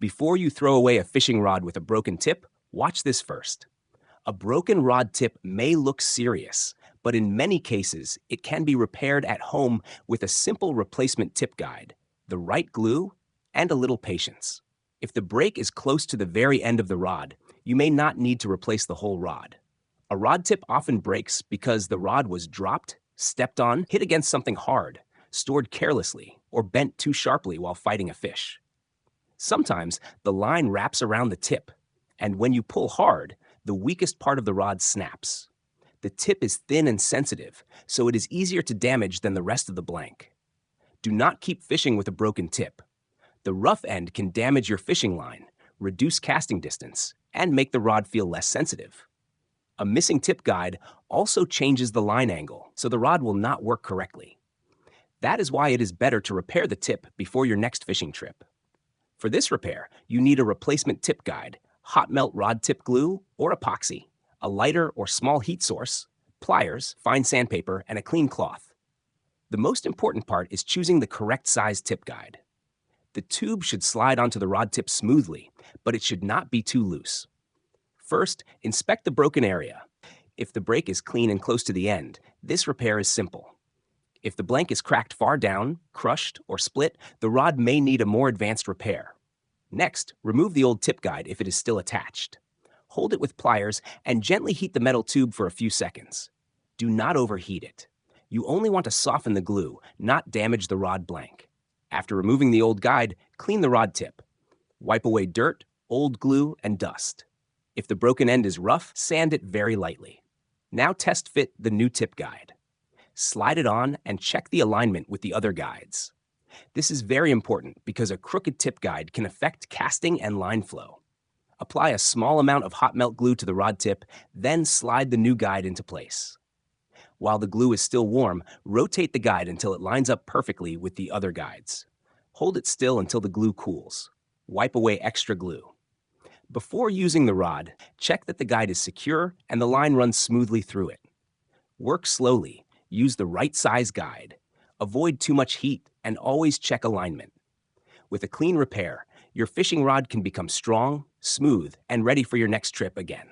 Before you throw away a fishing rod with a broken tip, watch this first. A broken rod tip may look serious, but in many cases, it can be repaired at home with a simple replacement tip guide, the right glue, and a little patience. If the break is close to the very end of the rod, you may not need to replace the whole rod. A rod tip often breaks because the rod was dropped, stepped on, hit against something hard, stored carelessly, or bent too sharply while fighting a fish. Sometimes the line wraps around the tip, and when you pull hard, the weakest part of the rod snaps. The tip is thin and sensitive, so it is easier to damage than the rest of the blank. Do not keep fishing with a broken tip. The rough end can damage your fishing line, reduce casting distance, and make the rod feel less sensitive. A missing tip guide also changes the line angle, so the rod will not work correctly. That is why it is better to repair the tip before your next fishing trip. For this repair, you need a replacement tip guide, hot melt rod tip glue or epoxy, a lighter or small heat source, pliers, fine sandpaper, and a clean cloth. The most important part is choosing the correct size tip guide. The tube should slide onto the rod tip smoothly, but it should not be too loose. First, inspect the broken area. If the break is clean and close to the end, this repair is simple. If the blank is cracked far down, crushed, or split, the rod may need a more advanced repair. Next, remove the old tip guide if it is still attached. Hold it with pliers and gently heat the metal tube for a few seconds. Do not overheat it. You only want to soften the glue, not damage the rod blank. After removing the old guide, clean the rod tip. Wipe away dirt, old glue, and dust. If the broken end is rough, sand it very lightly. Now test fit the new tip guide. Slide it on and check the alignment with the other guides. This is very important because a crooked tip guide can affect casting and line flow. Apply a small amount of hot melt glue to the rod tip, then slide the new guide into place. While the glue is still warm, rotate the guide until it lines up perfectly with the other guides. Hold it still until the glue cools. Wipe away extra glue. Before using the rod, check that the guide is secure and the line runs smoothly through it. Work slowly. Use the right size guide. Avoid too much heat and always check alignment. With a clean repair, your fishing rod can become strong, smooth, and ready for your next trip again.